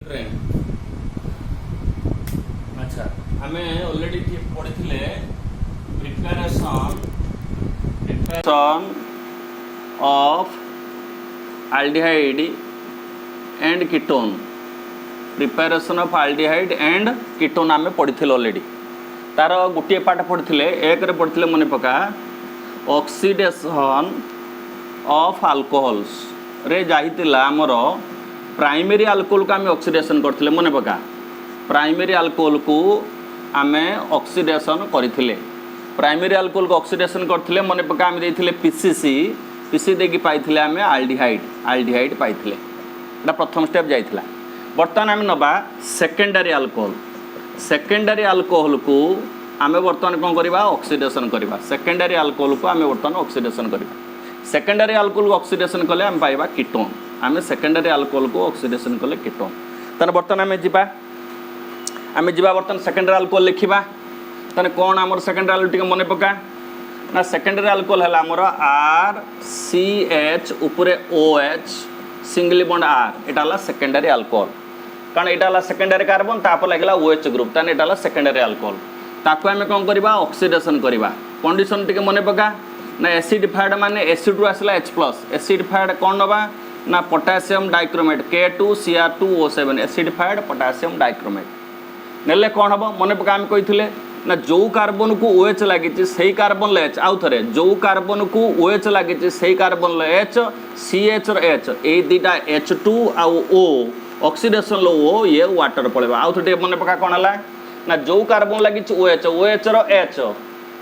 अच्छा आम ऑलरेडी पढ़ी preparation of aldehyde and ketone preparation of aldehyde and ketone आम पढ़ी ऑलरेडी तार गोटे पाठ पढ़ी एक पढ़ी मन पका ऑक्सीडेशन ऑफ अल्कोहल्स रे जाइतिला आमर प्राइमरी अल्कोहल को आम ऑक्सीडेशन करथिले मन पका प्राइमरी अल्कोहल को आम ऑक्सीडेशन करथिले प्राइमरी अल्कोहल को ऑक्सीडेशन करथिले मन पका आम देथिले पीसीसी पीसी देकी पाइथिले आम आल्डिहाइड पाइथिले एटा प्रथम स्टेप जाइथिला। बर्तमान आम नबा सेकेंडरी अल्कोहल को आम बर्तमान कौन करवा ऑक्सीडेशन करवा सेकेंडरी अल्कोहल को आम बर्तमान ऑक्सीडेशन करवा सेकेंडरी अल्कोहल को ऑक्सीडेशन कले आम पाइबा कीटोन आम सेकेंडरी अल्कोहल को ऑक्सीडेशन कले कीटोन ताने बर्तमान आम जीवा बर्तमान सेकेंडरी अल्कोहल लिखा ताने कौन आमर सेकेंडरी अल्कोहल टिके मन पका ना सेकेंडरी अल्कोहल है आमर RCH उपरे OH सिंगली बॉन्ड R एटा सेकेंडरी अल्कोहल कारण यहाँ सेकेंडरी कार्बन तापर लगे OH ग्रुप ताने एटा सेकेंडरी अल्कोहल ताको आम कौन करवा ऑक्सीडेशन करवा कंडीशन टिके मन पका ना एसिडिफाइड माने एसिड रु आसला H+ एसिडिफाइड कौन नवा ना potassium dichromate K2Cr2O7 acidified potassium dichromate नेले कौन हम मन पका आम कही ना जो कार्बन को OH लगी से कार्बन H आउ थे जो कार्बन को OH लगी से कार्बन H CH H ये दुटा H2 आउ O ऑक्सीडेशन लो O ये वाटर पड़ेगा आउ थे मन पका कौन है ना जो कार्बन लगी OH OH रो H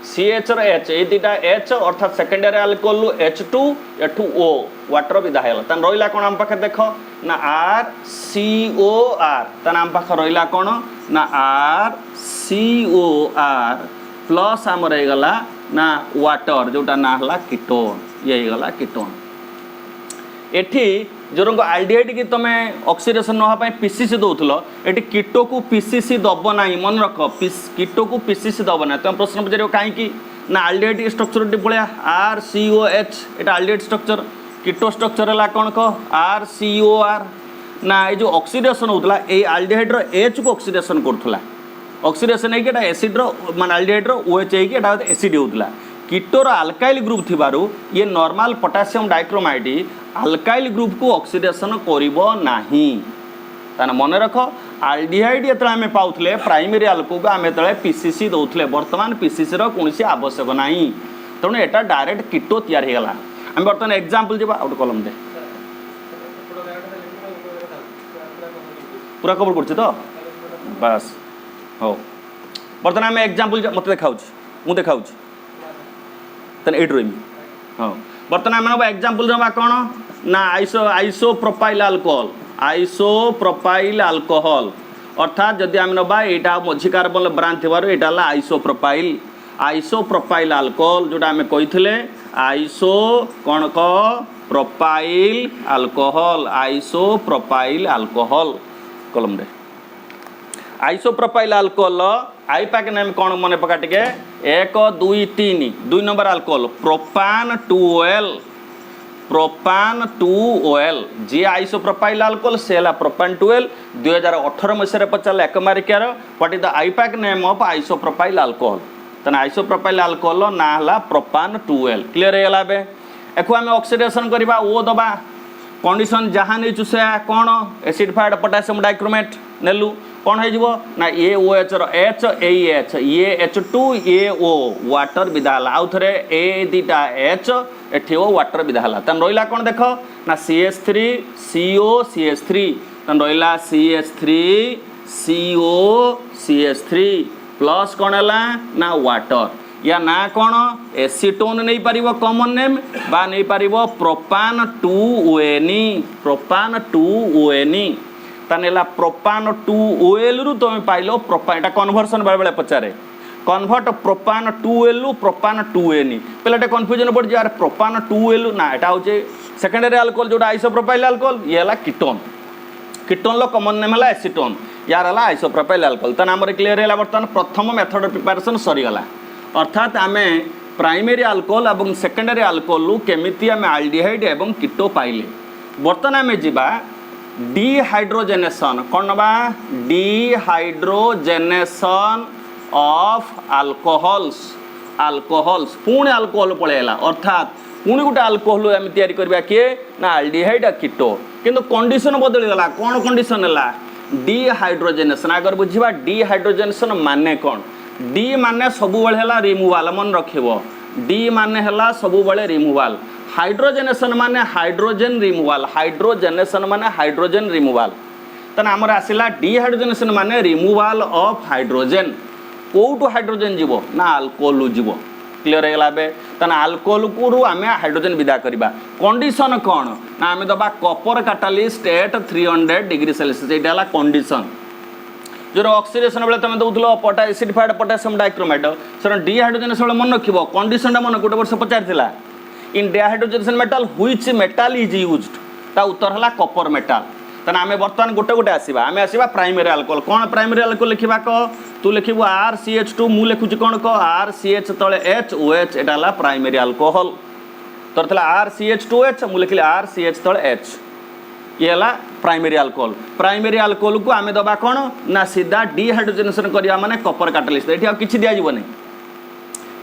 CH रो H ये दुटा H अर्थात secondary alcohol H2 एठू O water विदा है तान रहिला कोन हम पाखे देखो ना RCOR तान हम पाखे रहिला कोन ना RCOR प्लस आम रहीगला ना वाटर जोटा ना हला कीटोन ये गला कीटोन एठी जोरंग आल्डिहाइड की तुम ऑक्सीडेशन न होगा पीसीसी दौल ये कीटो को पीसीसी दब ना मन रख कीटो को पीसीसी दब ना तुम प्रश्न पचार कहीं ना आल्डिहाइड स्ट्रक्चर भाया RCOH ये आल्डिहाइड स्ट्रक्चर कीटो स्ट्रक्चर है कौन कह RCOR ना ये जो ऑक्सीडेशन होता है ये आल्डिहाइड H को ऑक्सीडेशन करूला ऑक्सीडेशन है एसिड मान आल्डिहाइड OH है एसिड होता कीटोर अल्काइल ग्रुप थिबारु ये नॉर्मल पोटासियम डाइक्रोमाइड अल्काइल ग्रुप को ऑक्सीडेशन करिवो नाही ताना मन रख आल्डिहाइड एतले आमे पाउथले प्राइमरी अल्कोहल को आमे तळे पीसीसी दउथले वर्तमान पीसीसी रो कोनसी आवश्यक नाही तणु एटा डायरेक्ट कीटो तयार हे गला हम वर्तमान एग्जांपल जेबा आउट कॉलम दे पूरा कवर करछि तो बस हो वर्तमान आमे एग्जांपल मते देखाउछि मु देखाउछि तने एट रोइमी हाँ बर्तमान आम एग्जांपल जमा कौन ना आइसोप्रोपाइल अल्कोहल अर्थात जदि आम नबा यहाँ मझी कार्बन ब्रांच थी यहाँ आइसोप्रोपाइल अल्कोहल जोटा आम कही आइसो कौन प्रोपाइल अल्कोहल कलम रे isopropyl alcohol IUPAC name कौन मन पका टिके 1 2 3 2 नंबर अल्कोहल प्रोपान 2OL जी आइसोप्रोपाइल अल्कोहल से है प्रोपान 2L 2018 मसीह पचारे एक मारिकार what is the IUPAC name of isopropyl alcohol तेना आइसोप्रोपाइल अल्कोहल ना है प्रोपान 2L क्लियर है गला बे एको आम ऑक्सीडेशन करबा ओ दबा कंडीशन जहाँ नहीं से कौन एसिडिफाइड पोटासियम डाइक्रोमेट नेलु कौन हो ना ये OH रो H AH ये H2 ये O वाटर विदाला आउ थे ए दुटा H एठी O वाटर विदाला तन रहिला कौन देख ना CH3 CO CH3 तन रहिला CH3 CO CH3 प्लस कौन है ना वाटर या ना कौन एसीटोन नहीं पारिबो कॉमन नेम बा नहीं पारिबो प्रोपान 2ONE तानेला प्रोपान 2OL रु तुम पाइलो प्रोपान एटा कन्वर्सन बेले बेले पचारे कन्वर्ट प्रोपान 2L रु प्रोपान 2NE पहले कन्फ्यूजन पड़ जाए प्रोपान 2L ना एटा होचे सेकेंडरी अल्कोहल जोटा आइसोप्रोपाइल अल्कोहल ये हला कीटोन लो कॉमन नेम हला एसीटोन यार हला आइसोप्रोपाइल अल्कोहल ताने हमर क्लियर हैला बर्तमान प्रथम मेथड प्रिपरेशन सरी गला अर्थात आमे प्राइमरी अल्कोहल और सेकेंडरी अल्कोहल केमिति आमे आल्डिहाइड एवं कीटो पाइले बर्तमान आमे जिबा डिहाइड्रोजेनेशन कौन नबा डिहाइड्रोजेनेशन ऑफ अल्कोहल्स पुणी अल्कोहल पळेला अर्थात पुणी गोटे अल्कोहल आम तैयारी करबा किए ना अल्डिहाइड कीटो किंतु कंडीशन बदली गला कौन कंडीशन है डिहाइड्रोजेनेशन आगर बुझा डिहाइड्रोजेनेशन माने कौन डी माने सबु बेले है रिमूवाल मन रखिबो डी माने है सबु बेले रिमूवाल हाइड्रोजेनेशन माने हाइड्रोजेन रिमूवाल हाइड्रोजेनेशन माने हाइड्रोजेन रिमूवाल तने आमर आसिला डिहाइड्रोजेनेशन माने रिमूवाल ऑफ हाइड्रोजेन कोटू हाइड्रोजेन जीवो ना अल्कोहल जीवो क्लियर है गला बे तने अल्कोहल को आम हाइड्रोजेन विदा करबा कंडीशन कौन ना आम दबा copper catalyst at 300 degree Celsius एटा हला कंडीशन जो ऑक्सीडेशन बेले तुम दौलो एसिडिफाइड पोटासियम डाइक्रोमेट सर डिहाइड्रोजेनेशन बेले मन रखिबो कंडीशन मन गोटे वर्ष पचार in dehydrogenation metal which metal is used ता उत्तर हला कॉपर मेटल तने आमे बर्तमान गोटे गोटे आसीबा आमे आसीबा प्राइमरी अल्कोहल कौन प्राइमरी अल्कोहल लिखिबा क तू लिखिबो RCH2 मु लिखुची कौन क RCH तळे HOH एटा हला प्राइमरी अल्कोहल तोर थला RCH2H मु लिखिले RCH तळे H ये हला प्राइमरी अल्कोहल को आमे दबा कौन ना सीधा डिहाइड्रोजेनेशन करिया माने कॉपर कैटालिस्ट एठी आ किछि दिया जीव नै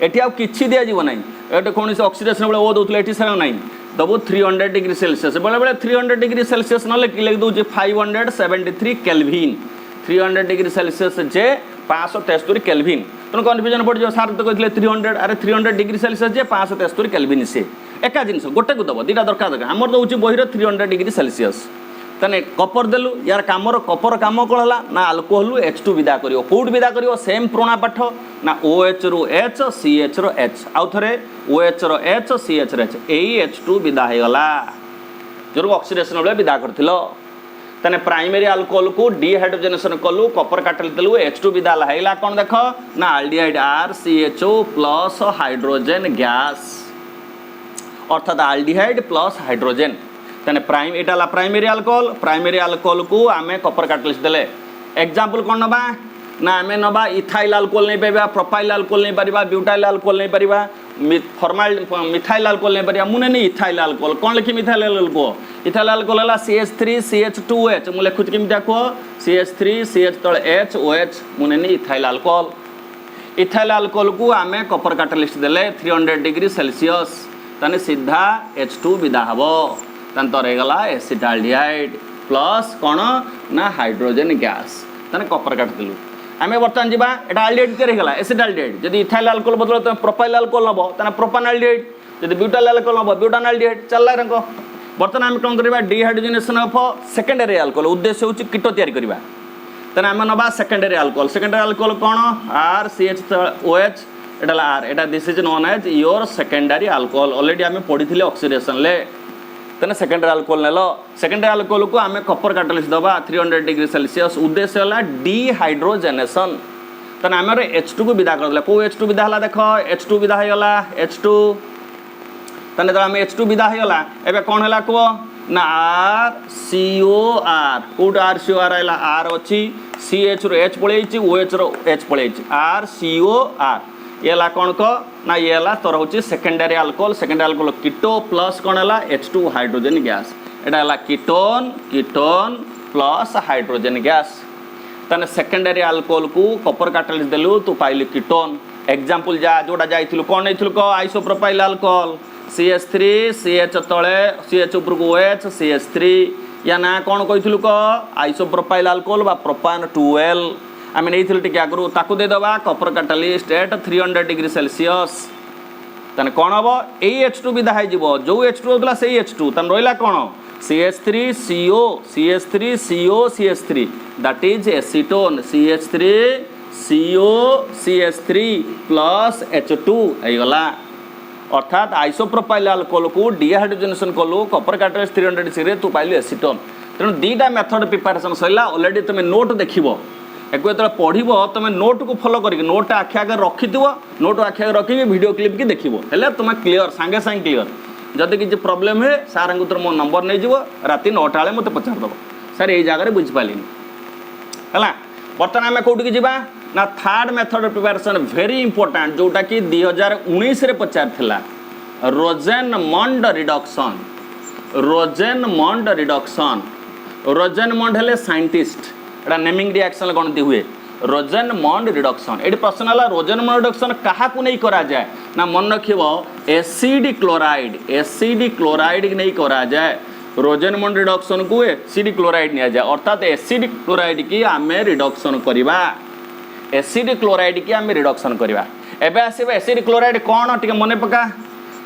एठी आ किछि दिया जीव नै एटे कोन से ऑक्सीडेशन बेले ओ दोतले एठी सर नै दबो 300 डिग्री सेल्सियस बेले बेले 300 डिग्री सेल्सियस न लिख दो 573 केल्विन 300 डिग्री सेल्सियस जे 573 केल्विन तुम कन्फ्यूजन पड़ जाओ सार तो कहते 300 अरे 300 डिग्री सेल्सियस जे 573 केल्विन से एका जिनस गोटे को दब दुटा दरकार आमर दौर बही 300 डिग्री सेल्सियस तने कपर देलु यार कामर कपर काम कौन है ना अल्कोहल H2 विदा करियो कौट विदा करियो सेम पुराणा पाठ ना OH रु H CH रो H आउ थरे OH रो H CH रो H एई H2 विदा हे गला जो ऑक्सीडेशन बेले विदा करथिलो तने प्राइमरी अल्कोहल को डिहाइड्रोजेनेशन कलु कपर कैटालिस्ट देलु H2 विदा हैला कोन देखो ना aldehyde RCHO plus hydrogen gas अर्थात अल्डिहाइड प्लस हाइड्रोजन तने प्राइमरी अल्कोहल को आम कपर कैटालिस्ट देले एग्जांपल कौन नबा ना आम नबा इथाइल अल्कोहल नहीं पाइबा प्रोपाइल अल्कोहल नहीं पारिबा ब्यूटाइल अल्कोहल नहीं पारिबा मिथाइल अल्कोहल नहीं पारिबा मुने नहीं इथाइल अल्कोहल कौन लिखि मिथाइल अल्कोहल है CH3 CH2H मु लिखुच केमिटा को CH3 CH तळे HOH मुने नहीं इथाइल अल्कोहल को आम कपर कैटालिस्ट देले 300 डिग्री सेल्सियस तने सीधा H2 विदा हबो तंतर गला एसिटाल्डिहाइड प्लस कौन ना हाइड्रोजन गैस तने कपर काट देलु आम बर्तमान जावा एटा अल्डिहाइड तैयारी गला एसिटाल्डिहाइड जदि इथाइल अल्कोहल बदल तुम प्रोपाइल अल्कोहल नबो तने प्रोपानल्डिहाइड जदि ब्यूटाइल अल्कोहल नबो ब्यूटानल्डिहाइड चलला रंग बर्तमान आम कोन करबा डिहाइड्रोजेनेशन ऑफ सेकेंडरी अल्कोहल उद्देश्य होची कीटो तैयारी करबा तने आम नबा सेकेंडरी अल्कोहल कौन RCHOH एटा R एटा this is known as your secondary alcohol already आम पढ़ी ऑक्सीडेशन ले तेना सेकेंडरी अल्कोहल को आम कपर कैटालिस्ट दबा 300 डिग्री सेल्सियस उद्देश्य है डिहाइड्रोजेनेशन तेना आम H2 को विदा कर को H2 विदा है देख H2 विदा होगा H2 तेना जो आम H2 विदा होगा एवं कौन है कह ना RCOR कौट RCOR है R अच्छी CH रो H पलि OH रो H पलि RCOR ये ला कौन को ना ये ला तोर होची सेकेंडरी अल्कोहल कीटो प्लस कौन है H2 हाइड्रोजन गैस एटा है कीटोन प्लस हाइड्रोजन गैस तने सेकेंडरी अल्कोहल को कपर कैटालिस्ट देलु तू पाइलु कीटोन एग्जांपल जा जोड़ा जाइथिलु कोन नैथिलु को आइसोप्रोपाइल अल्कोहल CH3 CH तळे CH ऊपर को OH CH3 या ना कौन कहिथिलु को आइसोप्रोपाइल अल्कोहल बा प्रोपान 2L आम नहीं टे आगु ताकू देदबा Kapoor catalyst at 300 degree Celsius तने कौन हम यही H2 विदा हो जो H2 होता से H2 तन रहा कौन CH3CO CH3 that is acetone CH3CO plus H2 होगला अर्थात आइसोप्रोपाइल अल्कोहल को डिहाइड्रोजेनेशन कलु कपर कैटालिस्ट 300 डिग्री तू पाइलु एसीटोन तेणु दुईटा मेथड प्रिपरेशन सैला ऑलरेडी तुम नोट देखिबो एक जो पढ़ तुम नोट को फॉलो कर नोट आखि आगे रखि नोट आखि आगे रखी वीडियो क्लिप की देखो हेल्ले तुम क्लीयर सांगे सांगे क्लीयर जदि किसी प्रोब्लेम हुए सार को मो नंबर नहीं जीव राति 9टा बेले मत पचारदेव सार यही जगह बुझिपारे है बर्तमान आम कौट की जावा ना third method preparation very important जोटा कि 2019 पचार रोजेनमंड रिडक्शन रोजेनमंड हेले साइंटिस्ट एटा नेमिंग रिएक्शन गणति हुए रोजेनमंड रिडक्शन ये प्रश्न है रोजेनमंड रिडक्शन क्या नहीं करा जाए ना मन रखिबो एसिड क्लोराइड नहीं करा जाए रोजेनमंड रिडक्शन को एसिड क्लोराइड नि जाए अर्थात एसिड क्लोराइड की आमे रिडक्शन करवा एसिड क्लोराइड की आमे रिडक्शन करवा एबे आसीबा एसिड क्लोराइड कोन टिके मने पका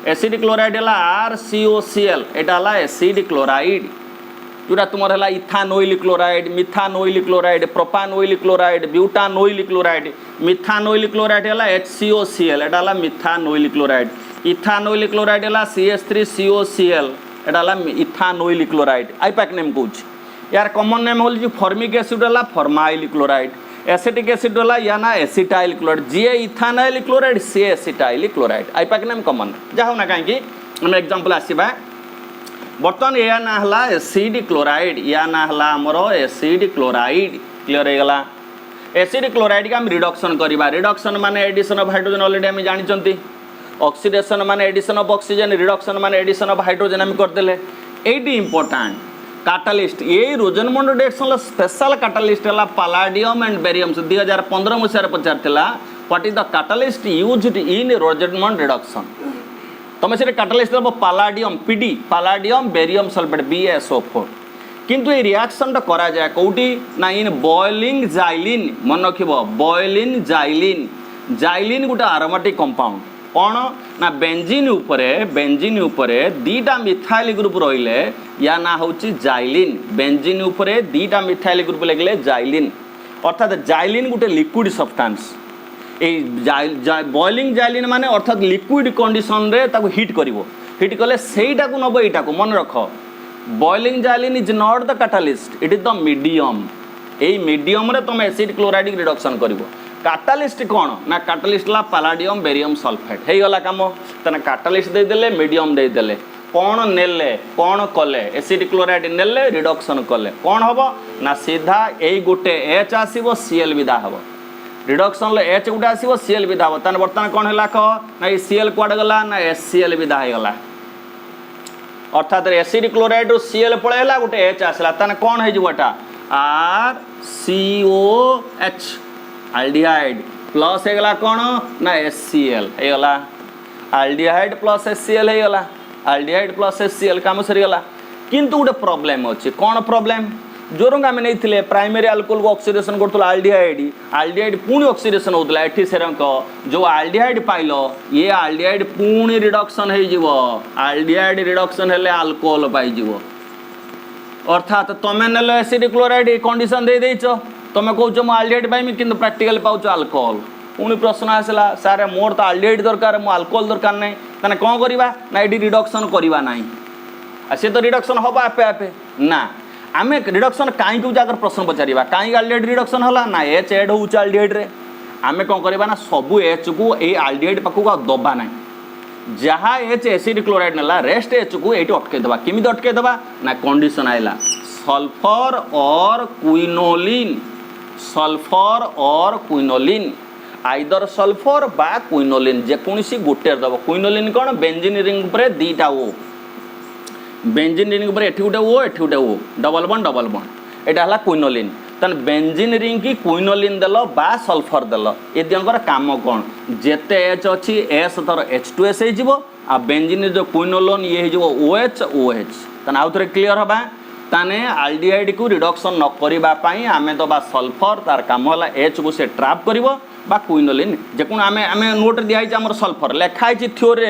एसिड क्लोराइड है RCOCl एटा हला एसिड क्लोराइड जोटा तुम है ethanoyl chloride methanoyl chloride propanoyl chloride butanoyl chloride methanoyl chloride है HCOCl एटा हला मिथानोइल क्लोराइड इथानोइल क्लोराइड है CH3COCl एटा हला इथानोइल क्लोराइड आईपैक नेम कहूँ यार कॉमन नेम हो फॉर्मिक एसिड है फॉर्माइल क्लोराइड एसिटिक एसिड वाला या ना एसिटाइल क्लोराइड जी इथानाइल क्लोराइड सी acetyl chloride IUPAC name common जहाँ ना कहीं आम एग्जांपल आसवा बर्तमान या ना हला एसिड क्लोराइड या ना हला हमर एसिड क्लोराइड क्लियर हो गला एसिड क्लोराइड के हम रिडक्शन करवा रिडक्शन माने एडिशन ऑफ हाइड्रोजन ऑलरेडी हम जानते ऑक्सीडेशन माने एडिशन ऑफ ऑक्सीजन रिडक्शन माने एडिशन ऑफ हाइड्रोजन हम करदेले एटी इंपोर्टेंट कैटलिस्ट ये रोजेनमंड रिडक्शन स्पेशल कैटलिस्ट है पैलाडियम एंड बेरियम 2015 मसीह पचार what is the catalyst used in Rosenmund reduction तुम से कैटलिस्ट दब palladium PD palladium barium sulphate BaSO4 किंतु ये रिएक्शन टा करा जाए कोठी ना इन बॉइलिंग जाइलिन मन रखिबो बॉइलिंग जाइलिन गोटे अरोमेटिक कंपाउंड कौन ना बेंजीन उपरे दीटा मिथाइल ग्रुप रहिले या ना होची जाइलिन बेंजीन उपरे दीटा मिथाइल ग्रुप लगले जाइलिन अर्थात जाइलिन गोटे लिक्विड सब्सटेंस बॉइलिंग जाइलिन माने अर्थात लिक्विड कंडीशन रे ताको हीट करिवो हीट कले सेईटा को नबो एटा को मन रख boiling xylene is not the catalyst it is the medium AE medium रे तुम एसिड क्लोराइड रिडक्शन करिवो कैटलिस्ट कौन ना कैटलिस्ट ला पैलाडियम बेरियम सल्फेट हो गला कम तेना कैटलिस्ट देदेले मीडियम देदेले कौन नेले कौन कले एसिड क्लोराइड नेले रिडक्शन कले कौन हम ना सीधा यही गोटे H आसो Cl विदा हम रिडक्शन H गोटे आसो Cl विदा हम ताने बर्तमान कौन है कह ना Cl कुआडे गला ना HCl विदा हो गला अर्थात एसिड क्लोराइड Cl पळेला गोटे H आसला ताने कौन है जोटा RCOH आल्डिहाइड प्लस हो गला कौन ना HCl हो गला आल्डिहाइड प्लस HCl हो गला आल्डिहाइड प्लस HCl काम सरीगला किंतु गोटे प्रोब्लेम अच्छे कौन प्रोब्लेम जोरंग आम नहीं प्राइमरी अल्कोहल को ऑक्सीडेशन करथुला आल्डिहाइड पुणी ऑक्सीडेशन होता है सेरंक जो आल्डिहाइड पाइल ये आल्डिहाइड पुणी रिडक्शन हो आल्डिहाइड रिडक्शन हेले अल्कोहल पाइज अर्थात तुम नेल एसिड क्लोराइड कंडीशन दे देछ तुम कौच मु आल्डिहाइड पाइमी कि प्राक्टिकल पाउच अल्कोहल पुणी प्रश्न आसला सारे मोर तो आल्डिहाइड दरकार मो अल्कोहल दरकार नहीं ताने कौन करवा ना ये रिडक्शन करवा ना सी तो रिडक्शन हम आपे आपे ना आम रिडक्शन कहीं जाकर प्रश्न पचार कहीं आल्डिहाइड रिडक्शन है ना H एड हो आल्डिहाइड रे आम कौन करवा ना सबू H को ये आल्डिहाइड पाखक दबा ना जहाँ H एसिड क्लोराइड नेला रेस्ट H को ये अटकईदेवा केमी अटकईदेवा ना कंडीशन आइला सल्फर और क्विनोलिन आइदर सल्फर बा क्विनोलिन जेकोसी गोटे दब क्विनोलिन कौन बेंजीन रिंग पर दीटा ओ बेंजीन रिंग पर एठी गोटे ओ डबल बॉन्ड एटा हला क्विनोलिन तन बेंजीन रिंग की क्विनोलिन देल बा सल्फर देल ये दिनकर काम कौन जेते H अच्छी S थर H2S हो आ बेंजीन जो क्विनोलिन ये हो OH तन आउ थे क्लीयर हबा ताने आल्डिहाइड को रिडक्शन न करने आम दबा सल्फर तार काम है H को से ट्राप कर क्विनोलिन जेको आम नोट दिखाई आम सल्फर लिखाई थ्योरी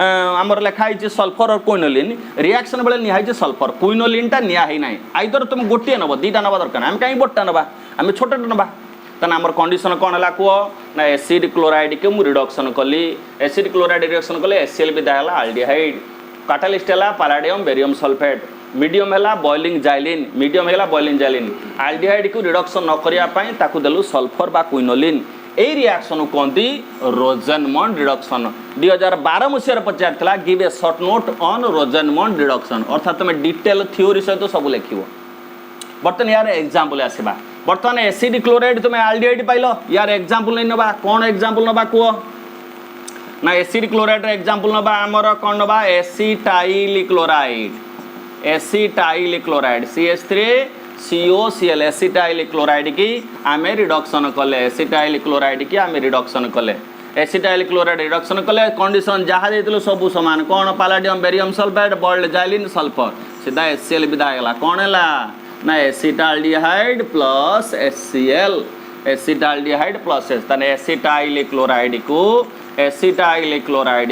आमर लिखाई सल्फर और क्विनोलिन रिएक्शन बेले निहाई सल्फर क्विनोलिनटा निहाई ना आइदर तुम गोटे नब दीटा नवा दरकार आम कहीं बड़टा नवा आम छोटा नवा ताने आमर कंडीशन कौन है कह ना एसिड क्लोराइड के मुझे रिडक्शन कली एसिड क्लोराइड रिडक्शन कले HCl विदा है आल्डिहाइड कैटलिस्ट है पैलाडियम बेरियम सल्फेट मीडियम है बॉइलिंग जाइलिन आल्डिहाइड को रिडक्शन न करने देलु सल्फर बा क्विनोलिन यही रिएक्शन कहती रोजेनमंड रिडक्शन 2012 मसीह पचार give a short note on Rosenmund reduction अर्थात तुम डिटेल थ्योरी सहित सब लिख बर्तमान यार एग्जांपल आसवा बर्तमान एसिड क्लोराइड तुम आल्डिहाइड पाइल यार एग्जांपल नहीं नवा कौन एग्जांपल नवा कह ना एसिड क्लोराइड एग्जांपल नवा आमर कौन नवा acetyl chloride acetyl chloride CH3COCl acetyl chloride की आमे रिडक्शन कले एसिटाइल क्लोराइड की आमे रिडक्शन कले एसिटाइल क्लोराइड रिडक्शन कले कंडीशन जहाँ देइतलो सब समान कौन palladium barium sulphide boiled xylene sulphur सीधा HCl विदा गला कौन है ना acetaldehyde plus HCl acetaldehyde plus ताने एसिटाइल क्लोराइड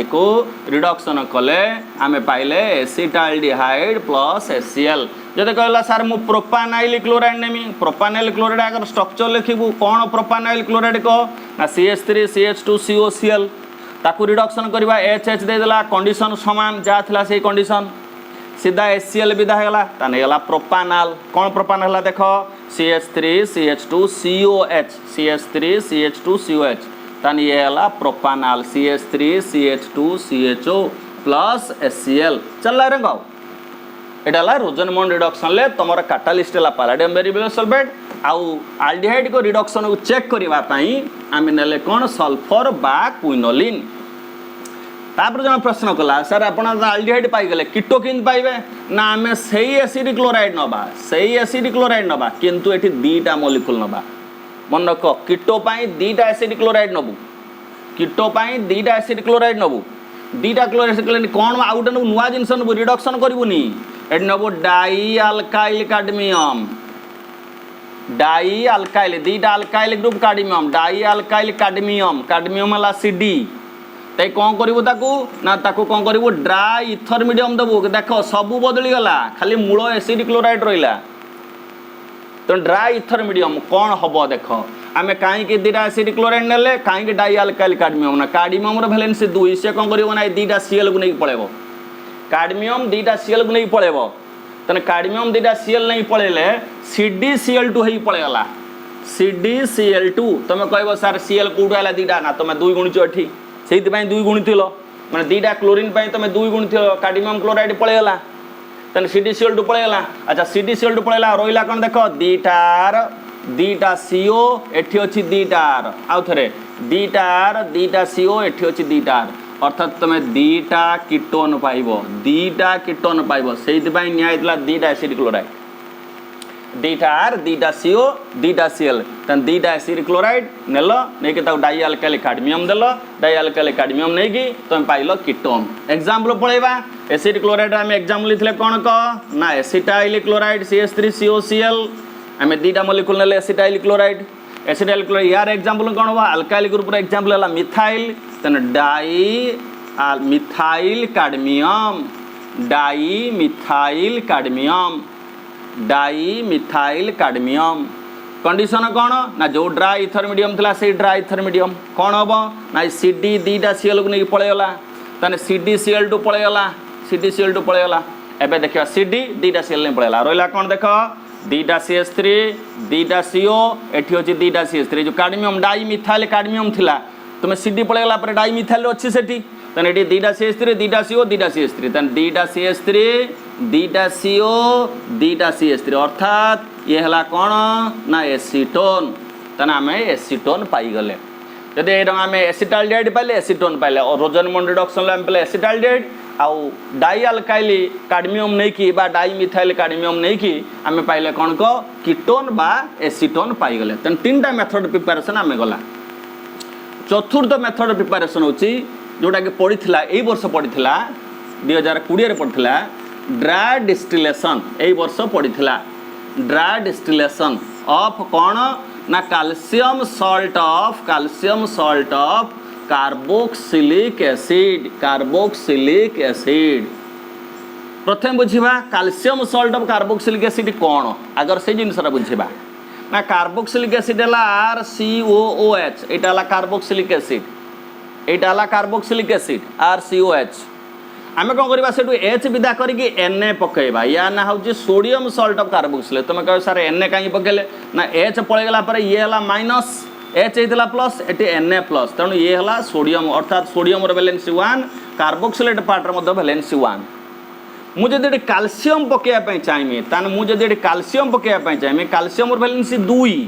को रिडक्शन कले आमे पाइले एसिटाल्डिहाइड प्लस HCl जदि कहला सर मु प्रोपानाइल क्लोराइड नेमी प्रोपानाइल क्लोराइड अगर स्ट्रक्चर लिखिबू कौन प्रोपानाइल क्लोराइड को ना CH3CH2COCl ताकू रिडक्शन करबा HH दे देला कंडीशन समान जा थिला से कंडीशन सीधा HCl विदा हैगला ताने गला प्रोपानाल कौन प्रोपानाल हला देखो CH3CH2COH ताने ये हला प्रोपानाल CH3CH2CHO प्लस HCl चल रे गाओ एटा रोजनमोन रिडक्शन ले तुमर कैटालिस्ट है पैलाडियम बेरियम सल्फेट आउ आल्डिहाइड को रिडक्शन को चेक करबा पई आमे नेले कोन सल्फर बा क्विनोलिन तापर जन प्रश्न कला सर आपण आल्डिहाइड पाई गले कीटो किन पाइबे ना आमे सही एसिड क्लोराइड नबा किंतु एठी दीटा मॉलिक्यूल नबा मन रख कीटो पाई दीटा एसिड क्लोराइड नबु कीटो पाई दीटा एसिड क्लोराइड नबु दीटा क्लोराइड कौन आउ गोटे नुआ जिनस नबु रिडक्शन करबुनी एट नबो डाई अल्काइल कैडमियम दीटा alkyl group cadmium dialkyl cadmium हला CD तै कौन करिवो ताकू ना ताकू कौन करिवो ड्राई इथर मीडियम दबो देखो सबू बदली गला खाली मूल एसिड क्लोराइड रहिला तो ड्राई इथर मीडियम कौन हबो देखो आमे काई के दीटा एसिड क्लोराइड नेले काई के डाई अल्काइल कैडमियम ना कैडमियम रो वैलेंस 2 से कौन करिवो ना दीटा Cl को नै पळेबो कैडमियम दीटा Cl को नै पळेबो तने कैडमियम दीटा Cl नै पळेले CdCl2 हेई पळेगला CdCl2 तमे कहबो सर Cl कोडू आला दीटा ना तमे 2 गुणिचो एठी सेहित पई 2 गुणिथिलो माने दीटा क्लोरीन पई तमे 2 गुणिथिलो कैडमियम क्लोराइड पळेगला तने CdCl2 पळेगला अच्छा CdCl2 पळेला रोइला कोन देखो दीटा CO एठी अछि दीटार आउ थरे दीटा CO एठी अछि दीटार अर्थात तुम दीटा कीटोन पाइबो सेहित पई न्यायतला दीटा एसिड क्लोराइड दीटा CO दीटा Cl तन दीटा एसिड क्लोराइड नेलो नै के ता डाई अल्काइल कैडमियम देलो डाई अल्काइल कैडमियम नै कि तुम पाइलो कीटोन एग्जांपल पळेबा एसिड क्लोराइड हम एग्जांपल लिखले कोन को ना एसिटाइल क्लोराइड CH3COCl हमें दीटा मॉलिक्यूल नेले एसिटाइल क्लोराइड यार एग्जांपल कोन बा अल्काइल ग्रुप रो एग्जांपल हला मिथाइल तन डाई मिथाइल कैडमियम कंडीशन कौन ना जो ड्राई इथर मीडियम थिला से ड्राई इथर मीडियम कौन हम ना CD दीटा Cl को नहीं पळेगला तने CdCl2 पळेगला एबे देखिया CD दीटा Cl नहीं पळेगला रोइला कौन देखो दीटा CH3 दीटा CO एठी होची दीटा CH3 जो कैडमियम डाई मिथाइल कैडमियम थिला तुम CD पळेगला पर डाई मिथाइल अछि सेठी तने एठी दीटा CH3 दीटा CO दीटा CH3 तने दीटा CH3 दीटा CO दीटा CH3 अर्थात ये हला कोन ना एसीटोन तने हमें एसीटोन पाई गले जदि एरंग हमें एसिटाल्डिहाइड पाइले एसीटोन पाइले और रोजनमोन रिडक्शन ले हम पाइले एसिटाल्डिहाइड आउ डाई अल्काइल कैडमियम नै कि बा डाई मिथाइल कैडमियम नै कि हमें पाइले कोन को कीटोन बा एसीटोन पाई गले तन तीनटा मेथड प्रिपरेशन हमें गला चतुर्थ मेथड प्रिपरेशन होची जोटा कि पढ़ीथिला एई वर्ष पढ़ीथिला 2020 रे पढ़ीथिला ड्राई डिस्टिलेशन एई वर्ष पढ़ीथिला ड्राई डिस्टिलेशन ऑफ कोन ना calcium salt of carboxylic acid प्रथम बुझिबा calcium salt of carboxylic acid कोन अगर से जिनसरा बुझिबा ना कार्बोक्सिलिक एसिड हला RCOOH एटा हला कार्बोक्सिलिक एसिड RCOH आमे कोन करबा सेटु H विदा करिकि Na पकेबा या ना होची सोडियम सॉल्ट ऑफ कार्बोक्सिलेट तुम कह सर Na काई पकेले ना H पळे गेला पर ये हला माइनस H हेतला प्लस एटी Na प्लस तणु ये हला सोडियम अर्थात सोडियम रो वैलेंस 1 कार्बोक्सिलेट पार्ट रो मध्य वैलेंस 1 मु जदि कैल्शियम पकेया पई चाहिए तान मु जदि कैल्शियम पकेया पई चाहिए कैल्शियम रो वैलेंस 2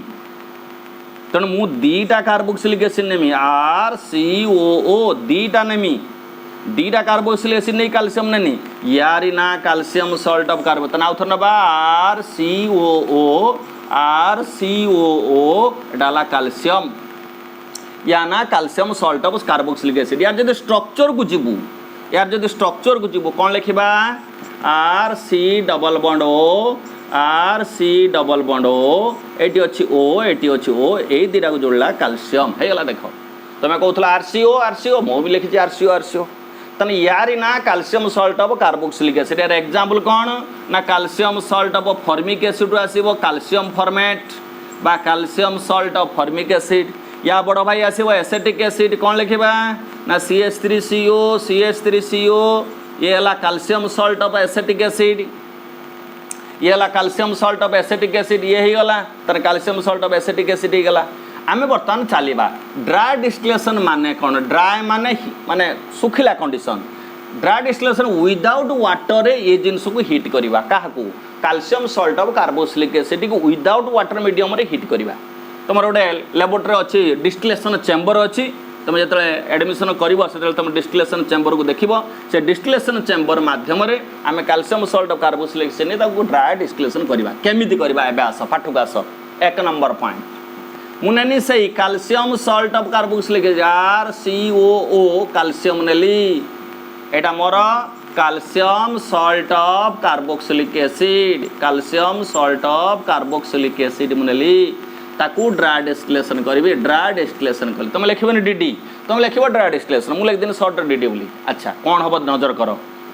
तणु मु दीटा कार्बोक्सिलिक एसिड नेमी RCOO दीटा नेमी दीटा कार्बोक्सिलिक एसिड नहीं कैल्शियम नहीं यारी ना कैल्शियम सॉल्ट ऑफ कार्बो तना आउथर नबा RCOO डाला कैल्शियम या ना calcium salt of carboxylic acid यार जदि स्ट्रक्चर को जीवु कौन लिखिबा RC double bond O RC double bond O eighty अछि O ए दीटा को जोड़ला कैल्शियम हे गला देखो तमे कहउथला RCO मो भी लिखि RCO तने यारी ना calcium salt of carboxylic acid यार एग्जांपल कौन ना calcium salt of formic acid आसीबो कैल्शियम फॉर्मेट बा calcium salt of formic acid या बड़ भाई आसीबो एसिटिक एसिड कौन लिखिबा ना CH3CO ये हला calcium salt of acetic acid ये हला calcium salt of acetic acid ये ही गला तने calcium salt of acetic acid ही गला आमे बर्तमान चलिबा ड्राई डिस्टिलेशन माने कौन ड्राई माने सुखिला condition dry distillation without water ये जिनस को हिट करवा क्या calcium salt of carboxylic acid को विदाउट वाटर मीडियम रे हिट करवा तुम गोटे लैबोरेटरी अच्छी डिस्टिलेशन चेम्बर अच्छी तुम जो एडमिशन कर तुम डिस्टिलेशन चेम्बर को देख से डिस्टिलेशन चेम्बर मध्यम आम calcium salt of carboxylic acid dry distillation करवा केमिति करवा एबे आस पाठक आस 1 नंबर पॉइंट मुनेनी से calcium salt of carboxylic RCOO कैल्शियम नेली एटा मोर calcium salt of carboxylic acid मुनेली ताकू ड्राई डिस्टिलेशन करी ड्राई डिस्टिलेशन करी तुम लिखबनी DD तुम लिख ड्राई डिस्टिलेशन मुझे लिखदी शॉर्ट DD बोली अच्छा कौन हम नजर कर